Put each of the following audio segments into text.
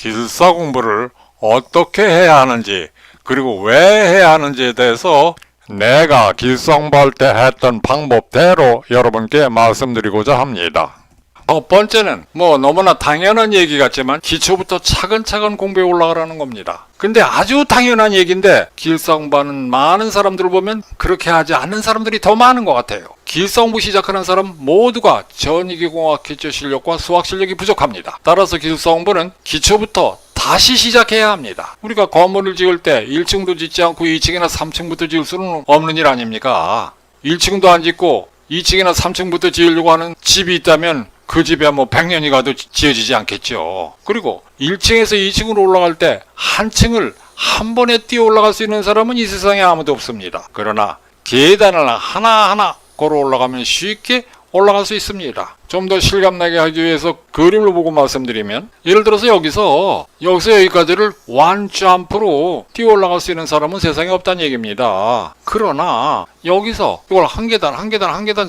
기술사 공부를 어떻게 해야 하는지, 그리고 왜 해야 하는지에 대해서 내가 기술사 공부할 때 했던 방법대로 여러분께 말씀드리고자 합니다. 첫 번째는 너무나 당연한 얘기 같지만 기초부터 차근차근 공부해 올라가라는 겁니다. 근데 아주 당연한 얘기인데 기술사 공부하는 많은 사람들을 보면 그렇게 하지 않는 사람들이 더 많은 것 같아요. 기술사 공부 시작하는 사람 모두가 전기계공학 기초 실력과 수학 실력이 부족합니다. 따라서 기술사 공부는 기초부터 다시 시작해야 합니다. 우리가 건물을 지을 때 1층도 짓지 않고 2층이나 3층부터 지을 수는 없는 일 아닙니까? 1층도 안 짓고 2층이나 3층부터 지으려고 하는 집이 있다면 그 집에 100년이 가도 지어지지 않겠죠. 그리고 1층에서 2층으로 올라갈 때 한 층을 한 번에 뛰어 올라갈 수 있는 사람은 이 세상에 아무도 없습니다. 그러나 계단을 하나하나 걸어 올라가면 쉽게 올라갈 수 있습니다. 좀 더 실감나게 하기 위해서 그림을 보고 말씀드리면, 예를 들어서 여기서 여기까지를 원점프로 뛰어 올라갈 수 있는 사람은 세상에 없다는 얘기입니다. 그러나 여기서 이걸 한 계단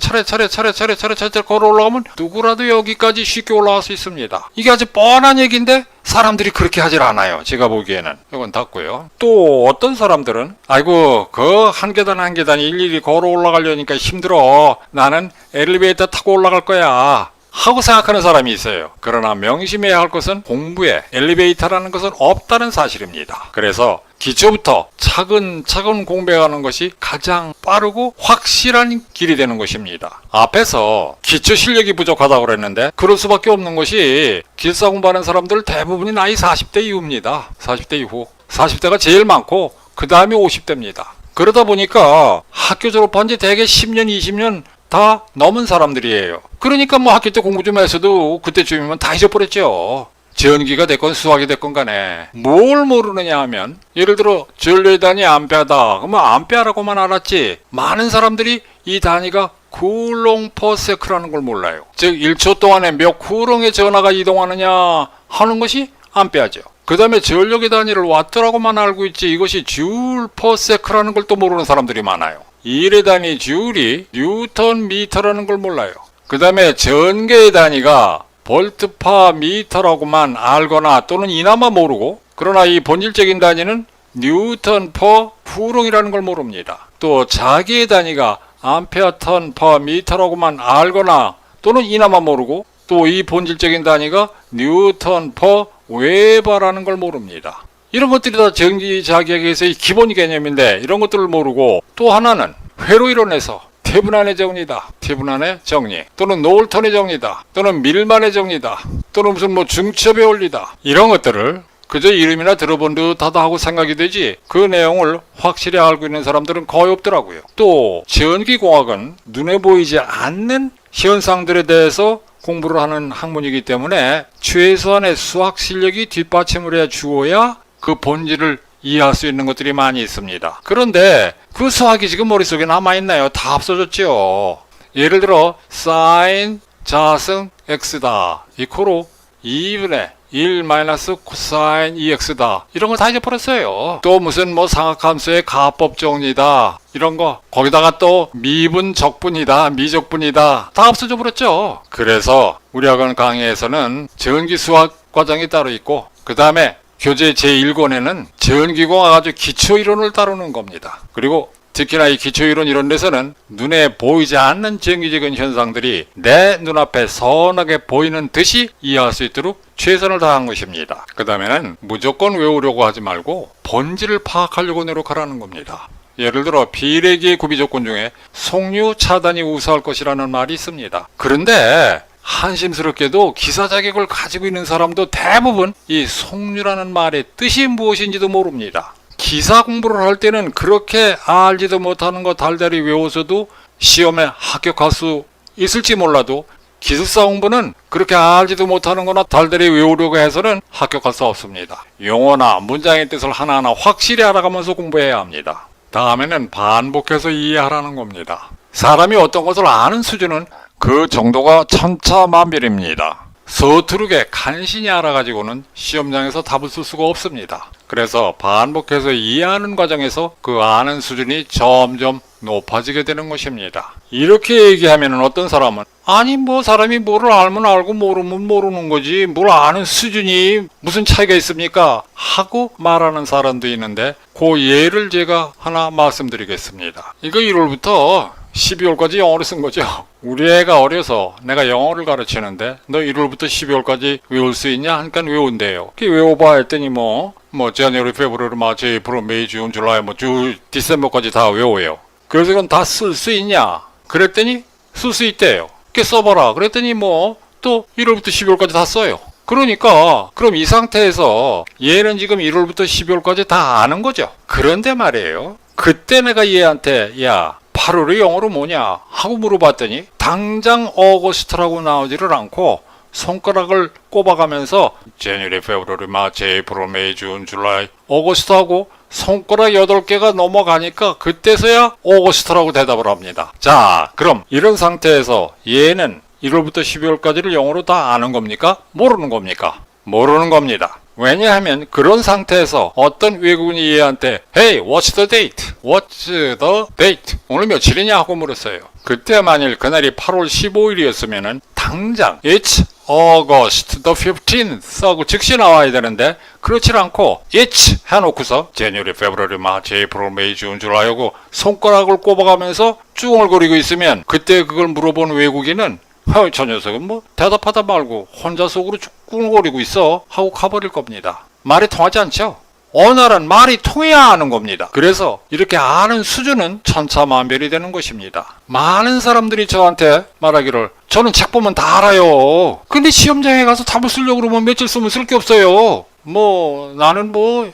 차례 걸어 올라가면 누구라도 여기까지 쉽게 올라갈 수 있습니다. 이게 아주 뻔한 얘기인데 사람들이 그렇게 하질 않아요. 제가 보기에는. 이건 닫고요. 또 어떤 사람들은 아이고 그 한 계단 일일이 걸어 올라가려니까 힘들어, 나는 엘리베이터 타고 올라갈 거야 하고 생각하는 사람이 있어요. 그러나 명심해야 할 것은 공부에 엘리베이터라는 것은 없다는 사실입니다. 그래서 기초부터 차근차근 공부해가는 것이 가장 빠르고 확실한 길이 되는 것입니다. 앞에서 기초 실력이 부족하다고 그랬는데 그럴 수밖에 없는 것이 기술사 공부하는 사람들 대부분이 나이 40대 이후입니다. 40대 이후. 40대가 제일 많고 그 다음에 50대입니다. 그러다 보니까 학교 졸업한 지 대개 10년, 20년 다 넘은 사람들이에요. 그러니까 학교 때 공부 좀 했어도 그때쯤이면 다 잊어버렸죠. 전기가 됐건 수학이 됐건 간에 뭘 모르느냐 하면, 예를 들어 전류의 단위 암페어다 그러면 암페어라고만 알았지 많은 사람들이 이 단위가 쿨롱 퍼 세크라는 걸 몰라요. 즉 1초 동안에 몇 쿨롱의 전하가 이동하느냐 하는 것이 암페어죠. 그 다음에 전력의 단위를 와트라고만 알고 있지 이것이 줄 퍼 세크라는 걸 또 모르는 사람들이 많아요. 일의 단위 줄이 뉴턴 미터라는 걸 몰라요. 그 다음에 전개의 단위가 볼트 파 미터라고만 알거나 또는 이나마 모르고, 그러나 이 본질적인 단위는 뉴턴 퍼 쿨롱이라는 걸 모릅니다. 또 자기의 단위가 암페어 턴 퍼 미터라고만 알거나 또는 이나마 모르고, 또 이 본질적인 단위가 뉴턴 퍼 웨버라는 걸 모릅니다. 이런 것들이 다 전기 자기에게서의 기본 개념인데 이런 것들을 모르고, 또 하나는 회로 이론에서 태분안의 정리다, 태분안의 정리, 또는 노을턴의 정리다, 또는 밀만의 정리다, 또는 무슨 중첩의 원리다, 이런 것들을 그저 이름이나 들어본 듯하다 하고 생각이 되지 그 내용을 확실히 알고 있는 사람들은 거의 없더라고요. 또 전기공학은 눈에 보이지 않는 현상들에 대해서 공부를 하는 학문이기 때문에 최소한의 수학 실력이 뒷받침을 해 주어야 그 본질을 이해할 수 있는 것들이 많이 있습니다. 그런데 그 수학이 지금 머릿속에 남아있나요? 다 없어졌죠. 예를 들어 사인 자승 x다 이코로 2분의 1 마이너스 코사인 2x다 이런 걸 다 잊어버렸어요. 또 무슨 상학함수의 가법 정리다 이런 거, 거기다가 또 미분 적분이다 미적분이다 다 없어져 버렸죠. 그래서 우리 학원 강의에서는 전기 수학 과정이 따로 있고, 그 다음에 교재 제1권에는 전기공학 아주 기초이론을 다루는 겁니다. 그리고 특히나 이 기초이론 이런 데서는 눈에 보이지 않는 전기적인 현상들이 내 눈앞에 선하게 보이는 듯이 이해할 수 있도록 최선을 다한 것입니다. 그 다음에는 무조건 외우려고 하지 말고 본질을 파악하려고 노력하라는 겁니다. 예를 들어 비례기의 구비조건 중에 속류 차단이 우수할 것이라는 말이 있습니다. 그런데 한심스럽게도 기사 자격을 가지고 있는 사람도 대부분 이 속류라는 말의 뜻이 무엇인지도 모릅니다. 기사 공부를 할 때는 그렇게 알지도 못하는 거 달달이 외워서도 시험에 합격할 수 있을지 몰라도, 기술사 공부는 그렇게 알지도 못하는 거나 달달이 외우려고 해서는 합격할 수 없습니다. 용어나 문장의 뜻을 하나하나 확실히 알아가면서 공부해야 합니다. 다음에는 반복해서 이해하라는 겁니다. 사람이 어떤 것을 아는 수준은 그 정도가 천차만별입니다. 서투르게 간신히 알아가지고는 시험장에서 답을 쓸 수가 없습니다. 그래서 반복해서 이해하는 과정에서 그 아는 수준이 점점 높아지게 되는 것입니다. 이렇게 얘기하면 어떤 사람은 아니 뭐 사람이 뭐를 알면 알고 모르면 모르는 거지 뭘 아는 수준이 무슨 차이가 있습니까? 하고 말하는 사람도 있는데 그 예를 제가 하나 말씀드리겠습니다. 이거 1월부터 12월까지 영어를 쓴 거죠. 우리 애가 어려서 내가 영어를 가르치는데 너 1월부터 12월까지 외울 수 있냐? 하니까 외운대요. 외워봐 했더니 January, February, March, April, May, June, July, 디셈버까지 다 외워요. 그래서 그럼 다 쓸 수 있냐? 그랬더니 쓸 수 있대요. 써봐라. 그랬더니 또 1월부터 12월까지 다 써요. 그러니까 그럼 이 상태에서 얘는 지금 1월부터 12월까지 다 아는 거죠. 그런데 말이에요. 그때 내가 얘한테 야 8월의 영어로 뭐냐 하고 물어봤더니 당장 어거스트라고 나오지를 않고 손가락을 꼽아가면서 January, February, March, April, May, June, July, 어거스트하고 손가락 8개가 넘어가니까 그때서야 어거스트라고 대답을 합니다. 자, 그럼 이런 상태에서 얘는 1월부터 12월까지를 영어로 다 아는 겁니까? 모르는 겁니까? 모르는 겁니다. 왜냐하면 그런 상태에서 어떤 외국인이 얘한테 Hey, what's the date? What's the date? 오늘 며칠이냐 하고 물었어요. 그때 만일 그날이 8월 15일이었으면은 당장 It's August the 15th 하고 즉시 나와야 되는데 그렇지 않고 It's 해놓고서 January, February, March, April, May, June, July 하고 손가락을 꼽아가면서 쭈글거리고 있으면 그때 그걸 물어본 외국인은 저 녀석은 대답하다 말고 혼자 속으로 쭈글거리고 있어 하고 가버릴 겁니다. 말이 통하지 않죠? 언어란 말이 통해야 아는 겁니다. 그래서 이렇게 아는 수준은 천차만별이 되는 것입니다. 많은 사람들이 저한테 말하기를 저는 책 보면 다 알아요. 근데 시험장에 가서 답을 쓰려고 그러면 며칠 쓰면 쓸 게 없어요. 나는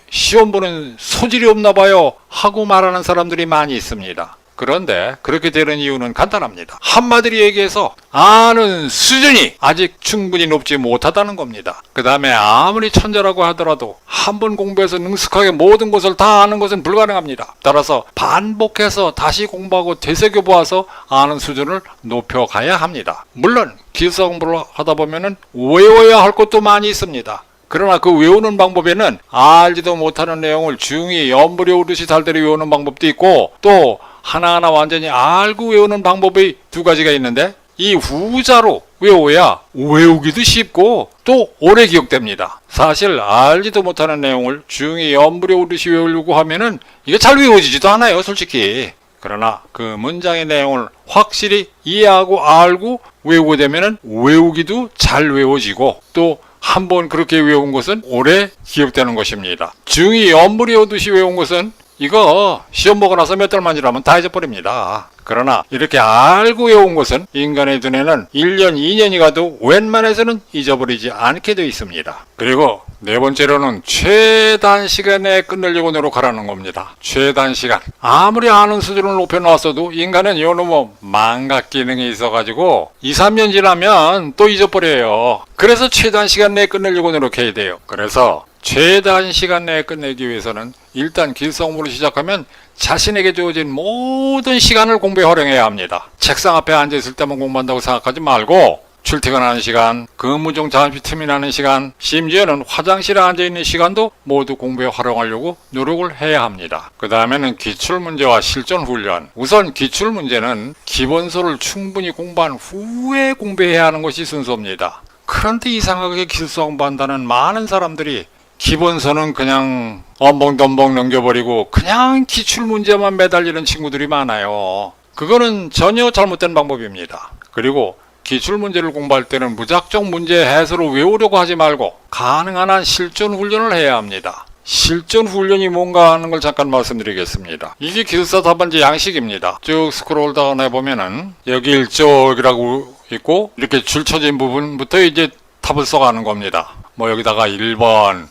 시험 보는 소질이 없나 봐요 하고 말하는 사람들이 많이 있습니다. 그런데 그렇게 되는 이유는 간단합니다. 한마디로 얘기해서 아는 수준이 아직 충분히 높지 못하다는 겁니다. 그 다음에 아무리 천재라고 하더라도 한 번 공부해서 능숙하게 모든 것을 다 아는 것은 불가능합니다. 따라서 반복해서 다시 공부하고 되새겨보아서 아는 수준을 높여가야 합니다. 물론 기숙사 공부를 하다 보면은 외워야 할 것도 많이 있습니다. 그러나 그 외우는 방법에는 알지도 못하는 내용을 중히 연불이 오듯이 달달이 외우는 방법도 있고 또 하나하나 완전히 알고 외우는 방법이 두 가지가 있는데 이 후자로 외워야 외우기도 쉽고 또 오래 기억됩니다. 사실 알지도 못하는 내용을 중히 연불이 오듯이 외우려고 하면은 이게 잘 외워지지도 않아요, 솔직히. 그러나 그 문장의 내용을 확실히 이해하고 알고 외우게 되면은 외우기도 잘 외워지고 또 한 번 그렇게 외운 것은 오래 기억되는 것입니다. 중히 연불이 오듯이 외운 것은 이거 시험 보고 나서 몇 달만 지나면 다 잊어버립니다. 그러나 이렇게 알고 외운 것은 인간의 눈에는 1년, 2년이 가도 웬만해서는 잊어버리지 않게 되어 있습니다. 그리고 네 번째로는 최단 시간에 끝내려고 노력하라는 겁니다. 최단 시간. 아무리 아는 수준을 높여놨어도 인간은 요놈의 망각 기능이 있어가지고 2, 3년 지나면 또 잊어버려요. 그래서 최단 시간 내에 끝내려고 노력해야 돼요. 그래서 최단 시간 내에 끝내기 위해서는 일단 기숙사 공부를 시작하면 자신에게 주어진 모든 시간을 공부에 활용해야 합니다. 책상 앞에 앉아있을 때만 공부한다고 생각하지 말고 출퇴근하는 시간, 근무 중 잠시 틈이 나는 시간, 심지어는 화장실에 앉아있는 시간도 모두 공부에 활용하려고 노력을 해야 합니다. 그 다음에는 기출문제와 실전훈련. 우선 기출문제는 기본서를 충분히 공부한 후에 공부해야 하는 것이 순서입니다. 그런데 이상하게 기숙사 공부한다는 많은 사람들이 기본서는 그냥 엄벙덤벙 넘겨버리고 그냥 기출문제만 매달리는 친구들이 많아요. 그거는 전혀 잘못된 방법입니다. 그리고 기출문제를 공부할 때는 무작정 문제 해설을 외우려고 하지 말고 가능한 한 실전 훈련을 해야 합니다. 실전 훈련이 뭔가 하는 걸 잠깐 말씀드리겠습니다. 이게 기숙사 답안지 양식입니다. 쭉 스크롤 다운 해보면은 여기 일쪽이라고 있고 이렇게 줄 쳐진 부분부터 이제 답을 써가는 겁니다. 여기다가 1번은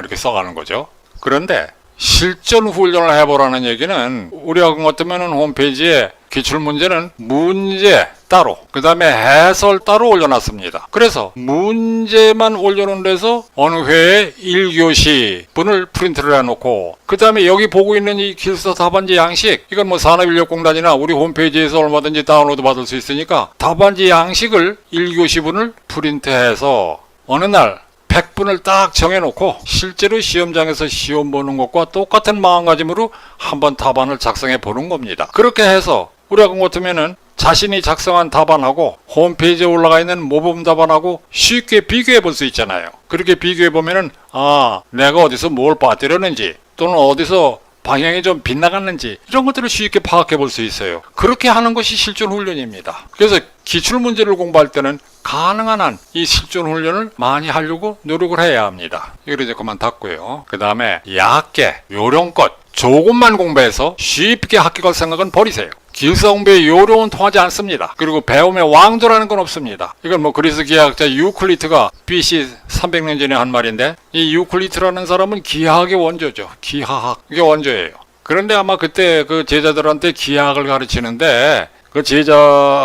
이렇게 써가는 거죠. 그런데 실전 훈련을 해보라는 얘기는 우리 학원 같으면 홈페이지에 기출문제는 문제 따로, 그 다음에 해설 따로 올려놨습니다. 그래서 문제만 올려놓은 데서 어느 회에 1교시 분을 프린트를 해놓고, 그 다음에 여기 보고 있는 이 길서 답안지 양식, 이건 뭐 산업인력공단이나 우리 홈페이지에서 얼마든지 다운로드 받을 수 있으니까 답안지 양식을 1교시 분을 프린트해서 어느 날 100분을 딱 정해놓고 실제로 시험장에서 시험 보는 것과 똑같은 마음가짐으로 한번 답안을 작성해 보는 겁니다. 그렇게 해서 우리가 같으면은 자신이 작성한 답안하고 홈페이지에 올라가 있는 모범 답안하고 쉽게 비교해 볼 수 있잖아요. 그렇게 비교해 보면은 내가 어디서 뭘 빠뜨렸는지 또는 어디서 방향이 좀 빗나갔는지 이런 것들을 쉽게 파악해 볼 수 있어요. 그렇게 하는 것이 실전 훈련입니다. 그래서 기출 문제를 공부할 때는 가능한 한 이 실전 훈련을 많이 하려고 노력을 해야 합니다. 이걸 이제 그만 닫고요. 그 다음에 얕게 요령껏 조금만 공부해서 쉽게 합격할 생각은 버리세요. 길서 공부에 요령은 통하지 않습니다. 그리고 배움의 왕도라는 건 없습니다. 이건 뭐 그리스 기하학자 유클리트가 BC 300년 전에 한 말인데, 이 유클리트라는 사람은 기하학의 원조죠. 기하학, 이게 원조예요. 그런데 아마 그때 그 제자들한테 기하학을 가르치는데 그 제자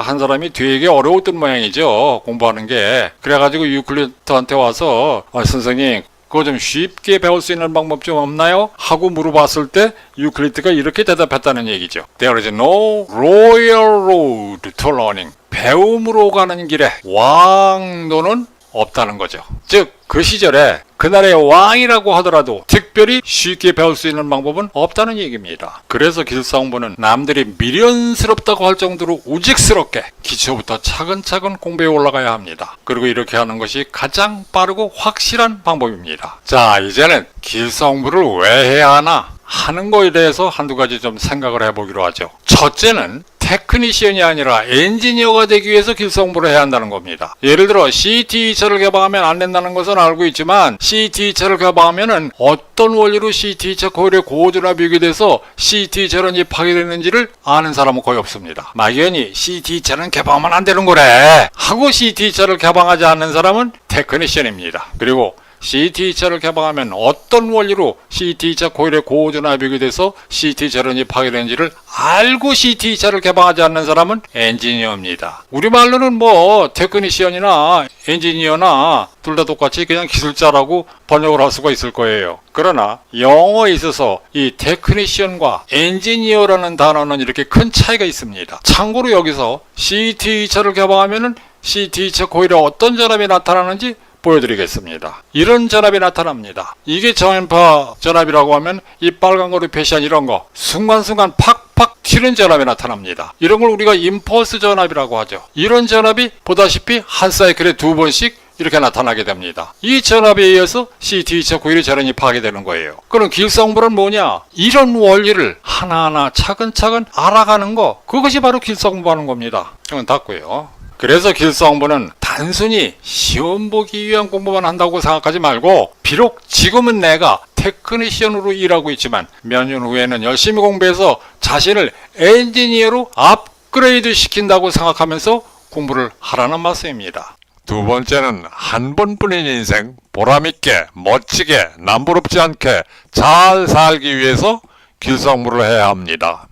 한 사람이 되게 어려웠던 모양이죠. 공부하는 게. 그래가지고 유클리트한테 와서 선생님 그거 좀 쉽게 배울 수 있는 방법 좀 없나요? 하고 물어봤을 때 유클리트가 이렇게 대답했다는 얘기죠. There is no royal road to learning. 배움으로 가는 길에 왕도는 없다는 거죠. 즉 그 시절에 그날의 왕이라고 하더라도 특별히 쉽게 배울 수 있는 방법은 없다는 얘기입니다. 그래서 길서공부는 남들이 미련스럽다고 할 정도로 우직스럽게 기초부터 차근차근 공부해 올라가야 합니다. 그리고 이렇게 하는 것이 가장 빠르고 확실한 방법입니다. 자, 이제는 길서공부를 왜 해야 하나 하는 거에 대해서 한두 가지 좀 생각을 해보기로 하죠. 첫째는 테크니시언이 아니라 엔지니어가 되기 위해서 길서 공부를 해야 한다는 겁니다. 예를 들어 CT2차를 개방하면 안 된다는 것은 알고 있지만 CT2차를 개방하면 어떤 원리로 CT2차 코일의 고전압이 비교돼서 CT2차는 파괴되는지를 아는 사람은 거의 없습니다. 막연히 CT2차는 개방하면 안 되는 거래 하고 CT2차를 개방하지 않는 사람은 테크니시언입니다. 그리고 CT2차를 개방하면 어떤 원리로 CT2차 코일의 고전압이 비교돼서 CT2차런이 파괴되는지를 알고 CT2차를 개방하지 않는 사람은 엔지니어입니다. 우리말로는 뭐 테크니시언이나 엔지니어나 둘 다 똑같이 그냥 기술자라고 번역을 할 수가 있을 거예요. 그러나 영어에 있어서 이 테크니시언과 엔지니어라는 단어는 이렇게 큰 차이가 있습니다. 참고로 여기서 CT2차를 개방하면 CT2차 코일에 어떤 전압이 나타나는지 보여드리겠습니다. 이런 전압이 나타납니다. 이게 저음파 전압이라고 하면 이 빨간 거로 표시한 이런 거 순간순간 팍팍 튀는 전압이 나타납니다. 이런 걸 우리가 임펄스 전압이라고 하죠. 이런 전압이 보다시피 한 사이클에 2번씩 이렇게 나타나게 됩니다. 이 전압에 의해서 CT2차 코일의 전원이 파괴되는 거예요. 그럼 길서 공부는 뭐냐? 이런 원리를 하나하나 차근차근 알아가는 거, 그것이 바로 길서 공부하는 겁니다. 이건 닫고요. 그래서 길서 공부는 단순히 시험 보기 위한 공부만 한다고 생각하지 말고, 비록 지금은 내가 테크니시언으로 일하고 있지만 몇 년 후에는 열심히 공부해서 자신을 엔지니어로 업그레이드 시킨다고 생각하면서 공부를 하라는 말씀입니다. 두 번째는 한 번뿐인 인생 보람있게 멋지게 남부럽지 않게 잘 살기 위해서 길서 공부를 해야 합니다.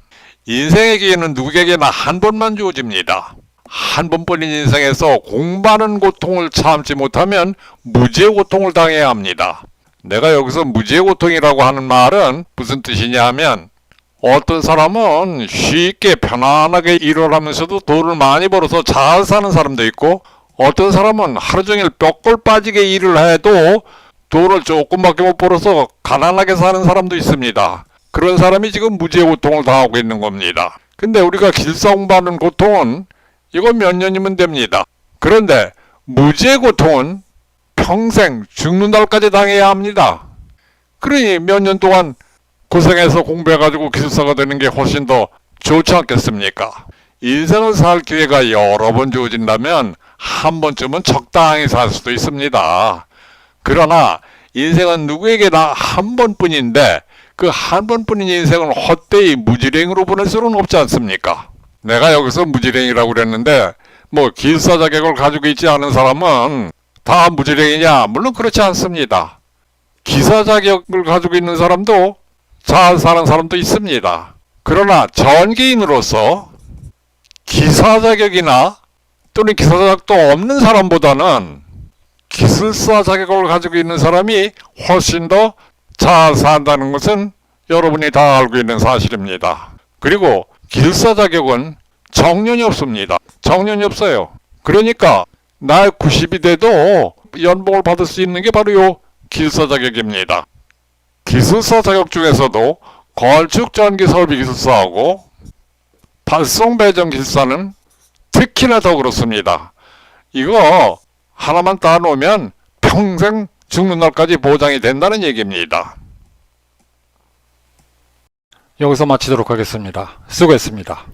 인생의 기회는 누구에게나 한 번만 주어집니다. 한 번뿐인 인생에서 공부하는 고통을 참지 못하면 무지의 고통을 당해야 합니다. 내가 여기서 무지의 고통이라고 하는 말은 무슨 뜻이냐 하면, 어떤 사람은 쉽게 편안하게 일을 하면서도 돈을 많이 벌어서 잘 사는 사람도 있고, 어떤 사람은 하루 종일 뼈골 빠지게 일을 해도 돈을 조금밖에 못 벌어서 가난하게 사는 사람도 있습니다. 그런 사람이 지금 무지의 고통을 당하고 있는 겁니다. 근데 우리가 길서 공부하는 고통은 이건 몇 년이면 됩니다. 그런데 무지의 고통은 평생 죽는 날까지 당해야 합니다. 그러니 몇 년 동안 고생해서 공부해가지고 기술사가 되는 게 훨씬 더 좋지 않겠습니까? 인생을 살 기회가 여러 번 주어진다면 한 번쯤은 적당히 살 수도 있습니다. 그러나 인생은 누구에게나 한 번뿐인데 그 한 번뿐인 인생을 헛되이 무지랭이로 보낼 수는 없지 않습니까? 내가 여기서 무지랭이라고 그랬는데 뭐 길서 자격을 가지고 있지 않은 사람은 다 무지랭이냐? 물론 그렇지 않습니다. 기사 자격을 가지고 있는 사람도 잘 사는 사람도 있습니다. 그러나 전기인으로서 기사 자격이나 또는 기사 자격도 없는 사람보다는 기술사 자격을 가지고 있는 사람이 훨씬 더 잘 산다는 것은 여러분이 다 알고 있는 사실입니다. 그리고 기술사 자격은 정년이 없습니다. 정년이 없어요. 그러니까 나이 90이 돼도 연봉을 받을 수 있는 게 바로 요 기술사 자격입니다. 기술사 자격 중에서도 건축 전기 설비 기술사하고 발송 배정 기술사는 특히나 더 그렇습니다. 이거 하나만 따놓으면 평생 죽는 날까지 보장이 된다는 얘기입니다. 여기서 마치도록 하겠습니다. 수고했습니다.